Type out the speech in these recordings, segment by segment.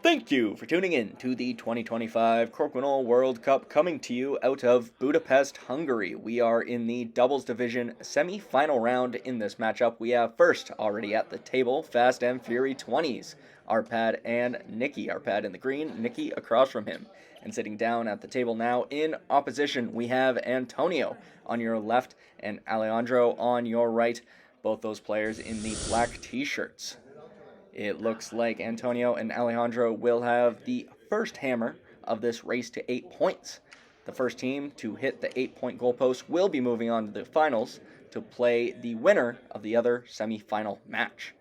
Thank you for tuning in to the 2025 Crokinole World Cup coming to you out of Budapest, Hungary. We are in the doubles division semi-final round in this matchup. We have first already at the table, Fast and Fury 20s, Arpad and Niki. Arpad in the green, Niki across from him. And sitting down at the table now in opposition, we have Antonio on your left and Alejandro on your right. Both those players in the black t-shirts. It looks like Antonio and Alejandro will have the first hammer of this race to 8 points. The first team to hit the 8-point goalpost will be moving on to the finals to play the winner of the other semi-final match.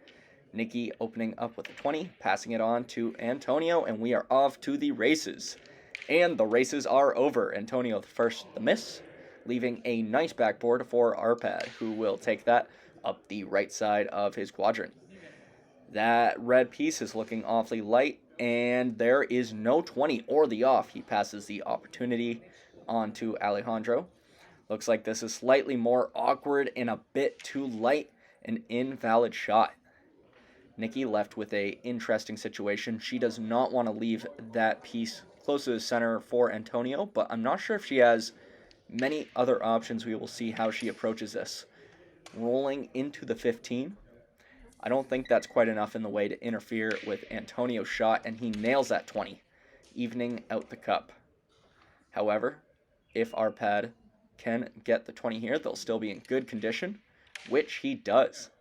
Niki opening up with a 20, passing it on to Antonio, and we are off to the races. And the races are over. Antonio the first the miss, leaving a nice backboard for Arpad, who will take that up the right side of his quadrant. That red piece is looking awfully light, and there is no 20 or the off. He passes the opportunity on to Alejandro. Looks like this is slightly more awkward and a bit too light, an invalid shot. Niki left with a interesting situation. She does not want to leave that piece close to the center for Antonio, but I'm not sure if she has many other options. We will see how she approaches this. Rolling into the 15. I don't think that's quite enough in the way to interfere with Antonio's shot, and he nails that 20, evening out the cup. However, if Arpad can get the 20 here, they'll still be in good condition, which he does.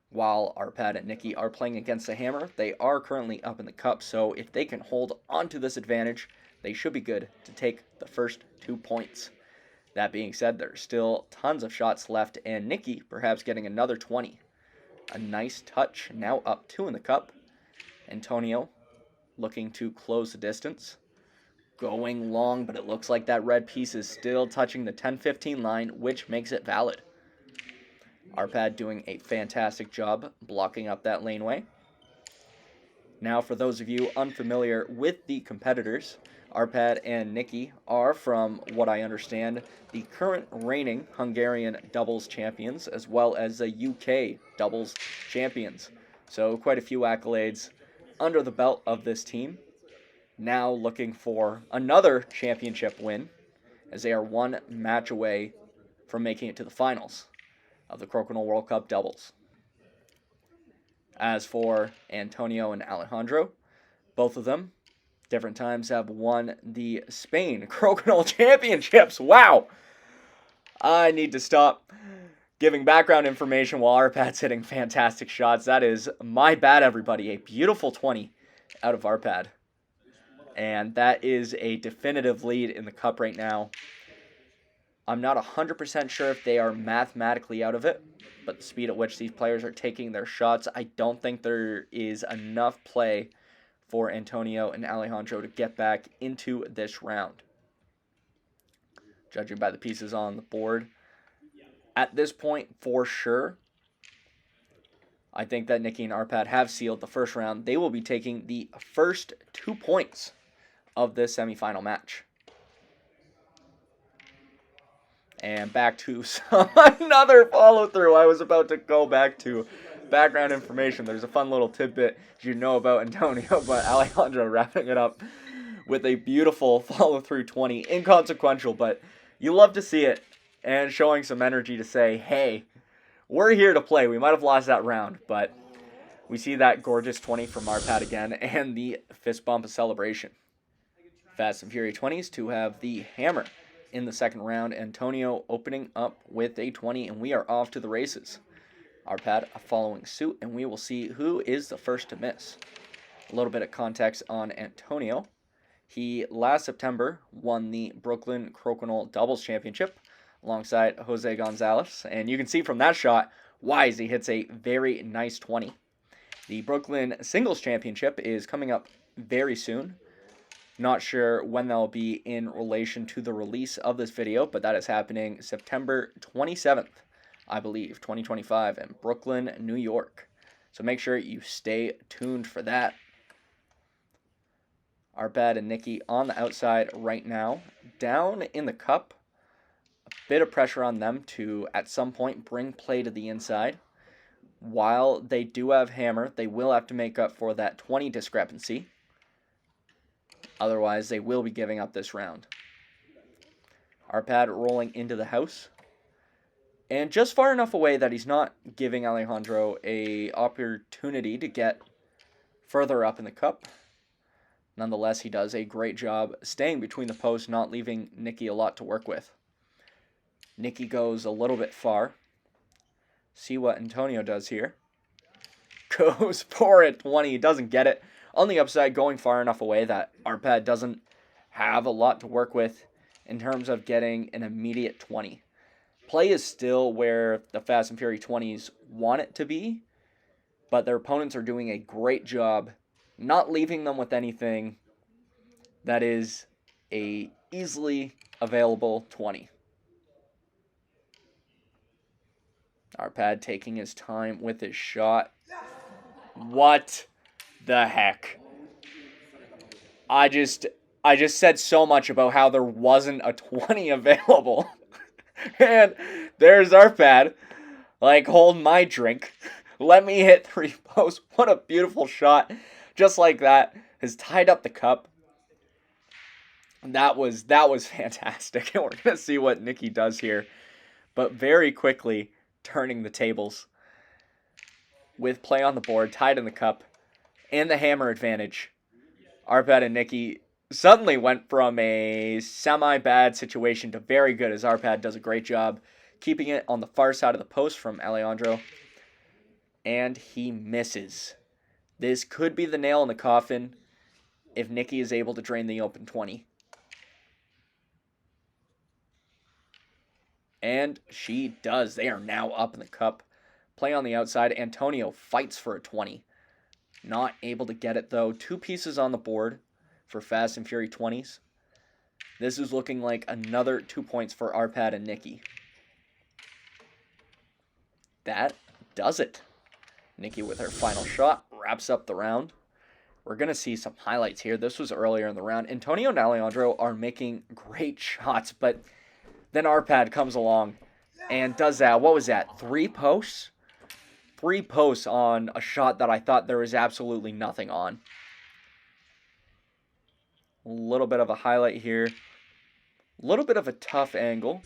While Arpad and Niki are playing against the hammer, they are currently up in the cup, so if they can hold onto this advantage, they should be good to take the first 2 points. That being said, there's still tons of shots left, and Niki perhaps getting another 20. A nice touch, now up 2 in the cup. Antonio looking to close the distance. Going long, but it looks like that red piece is still touching the 10-15 line, which makes it valid. Arpad doing a fantastic job blocking up that laneway. Now, for those of you unfamiliar with the competitors, Arpad and Niki are, from what I understand, the current reigning Hungarian doubles champions, as well as the UK doubles champions. So quite a few accolades under the belt of this team. Now looking for another championship win, as they are one match away from making it to the finals of the Crokinole World Cup doubles. As for Antonio and Alejandro, both of them different times have won the Spain Crokinole Championships. Wow! I need to stop giving background information while Arpad's hitting fantastic shots. That is my bad, everybody. A beautiful 20 out of Arpad. And that is a definitive lead in the cup right now. I'm not 100% sure if they are mathematically out of it, but the speed at which these players are taking their shots, I don't think there is enough play for Antonio and Alejandro to get back into this round. Judging by the pieces on the board, at this point, for sure, I think that Niki and Arpad have sealed the first round. They will be taking the first 2 points of this semifinal match. And back to another follow-through. I was about to go back to background information. There's a fun little tidbit you know about Antonio, but Alejandro wrapping it up with a beautiful follow-through 20. Inconsequential, but you love to see it, and showing some energy to say, hey, we're here to play. We might have lost that round, but we see that gorgeous 20 from Arpad again, and the fist bump of celebration. Fast and Fury 20s to have the hammer in the second round. Antonio opening up with a 20, and we are off to the races. Arpad following suit, and we will see who is the first to miss. A little bit of context on Antonio. He, last September, won the Brooklyn Crokinole Doubles Championship alongside Jose Gonzalez, and you can see from that shot why he hits a very nice 20. The Brooklyn Singles Championship is coming up very soon. Not sure when that'll be in relation to the release of this video, but that is happening September 27th. I believe, 2025, in Brooklyn, New York. So make sure you stay tuned for that. Arpad and Niki on the outside right now. Down in the cup, a bit of pressure on them to, at some point, bring play to the inside. While they do have hammer, they will have to make up for that 20 discrepancy. Otherwise, they will be giving up this round. Arpad rolling into the house. And just far enough away that he's not giving Alejandro a opportunity to get further up in the cup. Nonetheless, he does a great job staying between the posts, not leaving Niki a lot to work with. Niki goes a little bit far. See what Antonio does here. Goes for it, 20. He doesn't get it. On the upside, going far enough away that Arpad doesn't have a lot to work with in terms of getting an immediate 20. Play is still where the Fast and Fury 20s want it to be, but their opponents are doing a great job not leaving them with anything that is a easily available 20. Arpad taking his time with his shot. What the heck? I just said so much about how there wasn't a 20 available. And there's Arpad. Like, hold my drink. Let me hit 3 posts. What a beautiful shot. Just like that. Has tied up the cup. That was fantastic. And we're going to see what Niki does here. But very quickly turning the tables. With play on the board, tied in the cup, and the hammer advantage. Arpad and Niki suddenly went from a semi-bad situation to very good, as Arpad does a great job keeping it on the far side of the post from Alejandro. And he misses. This could be the nail in the coffin if Niki is able to drain the open 20. And she does. They are now up in the cup. Play on the outside. Antonio fights for a 20. Not able to get it, though. 2 pieces on the board for Fast and Fury 20s. This is looking like another 2 points for Arpad and Niki. That does it. Niki with her final shot wraps up the round. We're going to see some highlights here. This was earlier in the round. Antonio and Alejandro are making great shots, but then Arpad comes along and does that. What was that? 3 posts? 3 posts on a shot that I thought there was absolutely nothing on. A little bit of a highlight here. A little bit of a tough angle.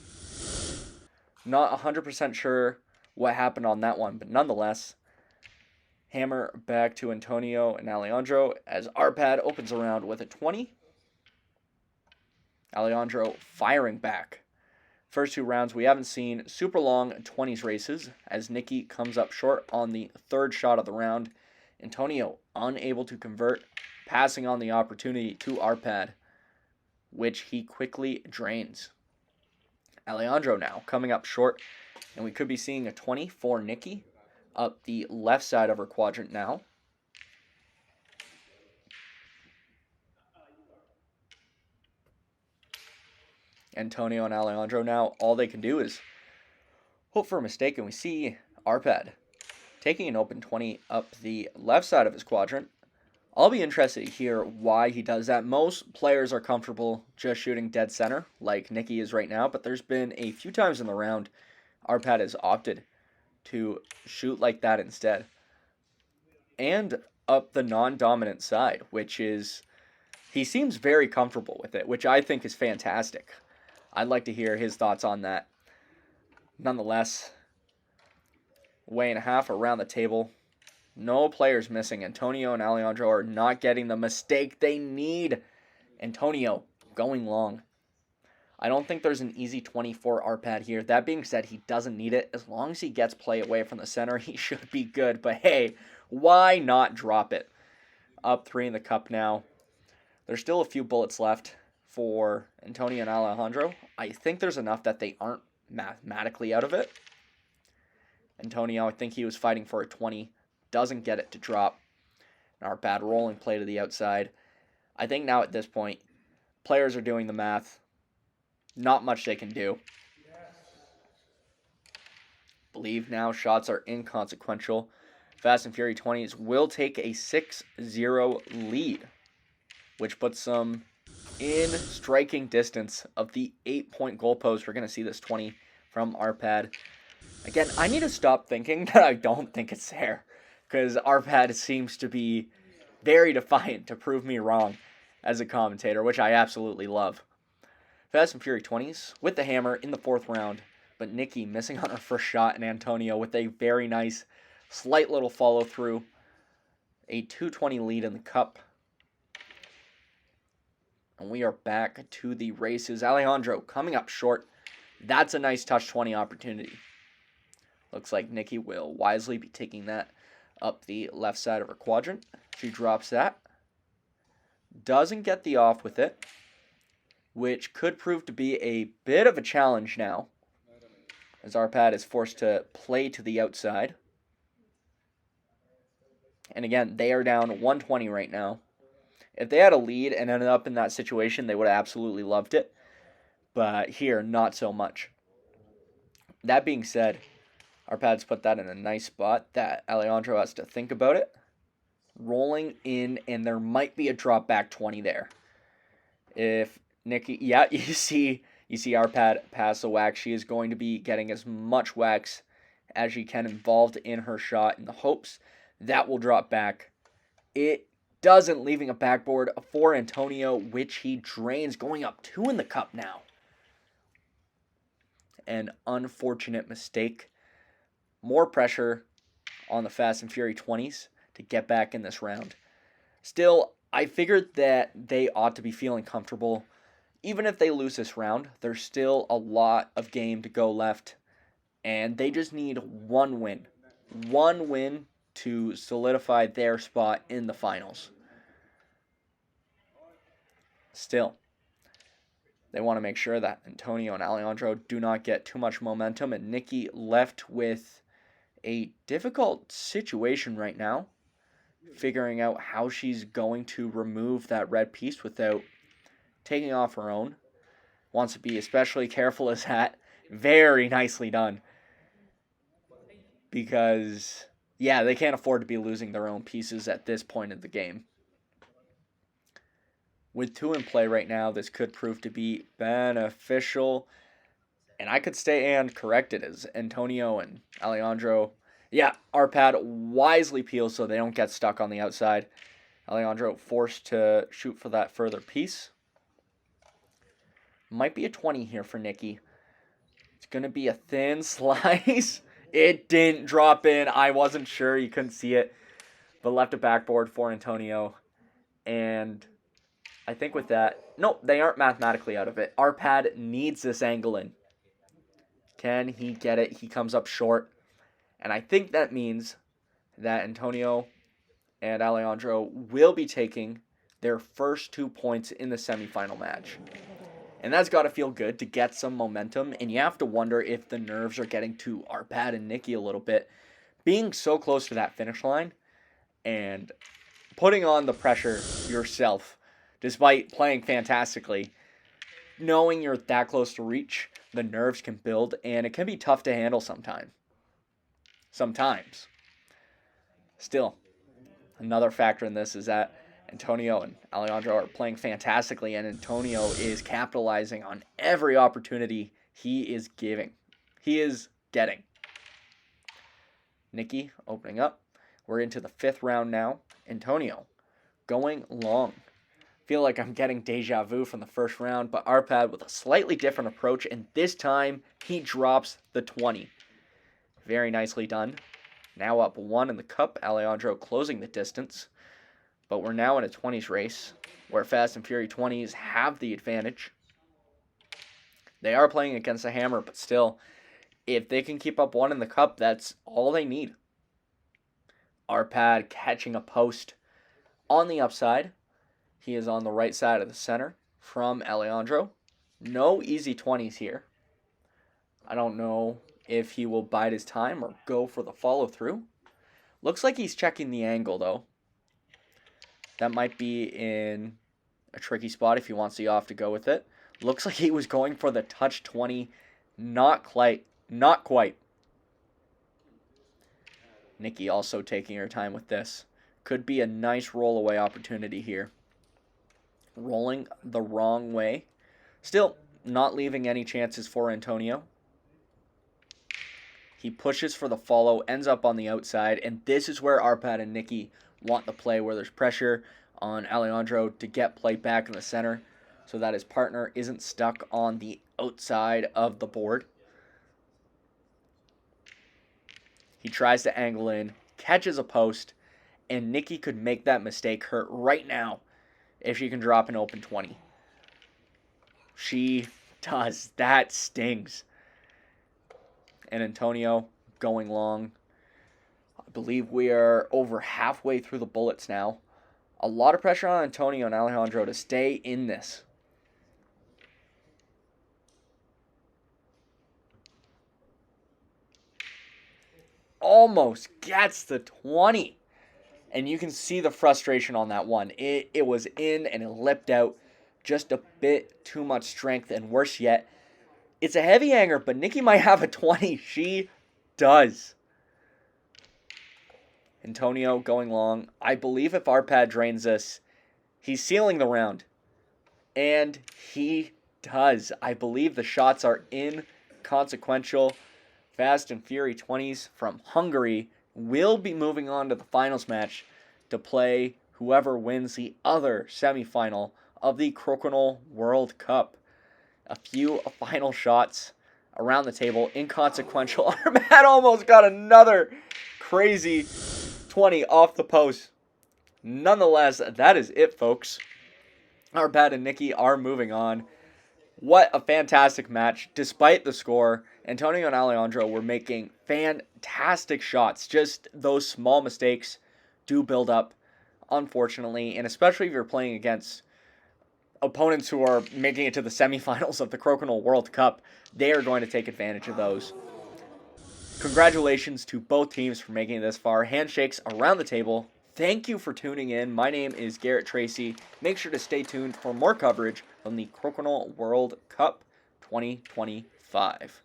Not 100% sure what happened on that one, but nonetheless, hammer back to Antonio and Alejandro as Arpad opens around with a 20. Alejandro firing back. First 2 rounds, we haven't seen super long 20s races as Niki comes up short on the 3rd shot of the round. Antonio unable to convert, passing on the opportunity to Arpad, which he quickly drains. Alejandro now coming up short, and we could be seeing a 20 for Niki up the left side of her quadrant now. Antonio and Alejandro now, all they can do is hope for a mistake, and we see Arpad taking an open 20 up the left side of his quadrant. I'll be interested to hear why he does that. Most players are comfortable just shooting dead center, like Niki is right now, but there's been a few times in the round Arpad has opted to shoot like that instead. And up the non-dominant side, which is, he seems very comfortable with it, which I think is fantastic. I'd like to hear his thoughts on that. Nonetheless, way and a half around the table. No players missing. Antonio and Alejandro are not getting the mistake they need. Antonio going long. I don't think there's an easy 20 for Arpad here. That being said, he doesn't need it. As long as he gets play away from the center, he should be good. But hey, why not drop it? Up 3 in the cup now. There's still a few bullets left for Antonio and Alejandro. I think there's enough that they aren't mathematically out of it. Antonio, I think he was fighting for a 20. Doesn't get it to drop. And Arpad rolling play to the outside. I think now at this point, players are doing the math. Not much they can do. Believe now shots are inconsequential. Fast and Fury 20s will take a 6-0 lead, which puts them in striking distance of the 8-point goalpost. We're going to see this 20 from Arpad. Again, I need to stop thinking that I don't think it's there, because Arpad seems to be very defiant to prove me wrong. as a commentator, which I absolutely love. Fast and Fury 20s with the hammer in the 4th round, but Niki missing on her first shot, and Antonio with a very nice, slight little follow through. A 220 lead in the cup. And we are back to the races. Alejandro coming up short. That's a nice touch 20 opportunity. Looks like Niki will wisely be taking that up the left side of her quadrant. She drops that. Doesn't get the off with it, which could prove to be a bit of a challenge now, as Arpad is forced to play to the outside. And again, they are down 120 right now. If they had a lead and ended up in that situation, they would have absolutely loved it. But here, not so much. That being said, Arpad's put that in a nice spot that Alejandro has to think about it. Rolling in, and there might be a drop back 20 there. If Niki, yeah, you see Arpad pass the wax. She is going to be getting as much wax as she can involved in her shot in the hopes that will drop back. It doesn't, leaving a backboard for Antonio, which he drains, going up 2 in the cup now. An unfortunate mistake. More pressure on the Fast and Fury 20s to get back in this round. Still, I figured that they ought to be feeling comfortable. Even if they lose this round, there's still a lot of game to go left, and they just need one win. One win to solidify their spot in the finals. Still, they want to make sure that Antonio and Alejandro do not get too much momentum, and Niki left with a difficult situation right now, figuring out how she's going to remove that red piece without taking off her own. Wants to be especially careful as that. Very nicely done. Because, yeah, they can't afford to be losing their own pieces at this point of the game. With 2 in play right now, this could prove to be beneficial. And I could stay and correct it as Antonio and Alejandro. Yeah, Arpad wisely peels so they don't get stuck on the outside. Alejandro forced to shoot for that further piece. Might be a 20 here for Niki. It's going to be a thin slice. It didn't drop in. I wasn't sure. You couldn't see it. But left a backboard for Antonio. And I think with that, nope, they aren't mathematically out of it. Arpad needs this angle in. Can he get it? He comes up short. And I think that means that Antonio and Alejandro will be taking their first 2 points in the semifinal match. And that's got to feel good to get some momentum. And you have to wonder if the nerves are getting to Arpad and Niki a little bit. Being so close to that finish line and putting on the pressure yourself, despite playing fantastically, knowing you're that close to reach, the nerves can build, and it can be tough to handle sometimes. Still, another factor in this is that Antonio and Alejandro are playing fantastically, and Antonio is capitalizing on every opportunity he is getting. Niki opening up. We're into the 5th round now. Antonio going long. Feel like I'm getting deja vu from the first round, but Arpad with a slightly different approach, and this time he drops the 20. Very nicely done. Now up 1 in the cup. Alejandro closing the distance. But we're now in a 20s race where Fast and Fury 20s have the advantage. They are playing against a hammer, but still, if they can keep up 1 in the cup, that's all they need. Arpad catching a post on the upside. He is on the right side of the center from Alejandro. No easy 20s here. I don't know if he will bide his time or go for the follow-through. Looks like he's checking the angle, though. That might be in a tricky spot if he wants the off to go with it. Looks like he was going for the touch 20. Not quite. Niki also taking her time with this. Could be a nice roll-away opportunity here. Rolling the wrong way. Still, not leaving any chances for Antonio. He pushes for the follow, ends up on the outside, and this is where Arpad and Niki want the play, where there's pressure on Alejandro to get play back in the center so that his partner isn't stuck on the outside of the board. He tries to angle in, catches a post, and Niki could make that mistake hurt right now if she can drop an open 20. She does. That stings. And Antonio going long. I believe we are over halfway through the bullets now. A lot of pressure on Antonio and Alejandro to stay in this. Almost gets the 20. And you can see the frustration on that one. It was in and it lipped out. Just a bit too much strength, and worse yet, it's a heavy hanger, but Niki might have a 20. She does. Antonio going long. I believe if Arpad drains this, he's sealing the round. And he does. I believe the shots are inconsequential. Fast and Fury 20s from Hungary will be moving on to the finals match to play whoever wins the other semifinal of the Crokinole World Cup. A few final shots around the table, inconsequential. Arpad almost got another crazy 20 off the post. Nonetheless, that is it, folks. Arpad and Niki are moving on. What a fantastic match. Despite the score, Antonio and Alejandro were making fantastic shots. Just those small mistakes do build up, unfortunately, and especially if you're playing against opponents who are making it to the semifinals of the Crokinole World Cup, they are going to take advantage of those. Congratulations to both teams for making it this far. Handshakes around the table. Thank you for tuning in. My name is Garrett Tracy. Make sure to stay tuned for more coverage from the Crokinole World Cup 2025.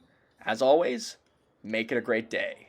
As always, make it a great day.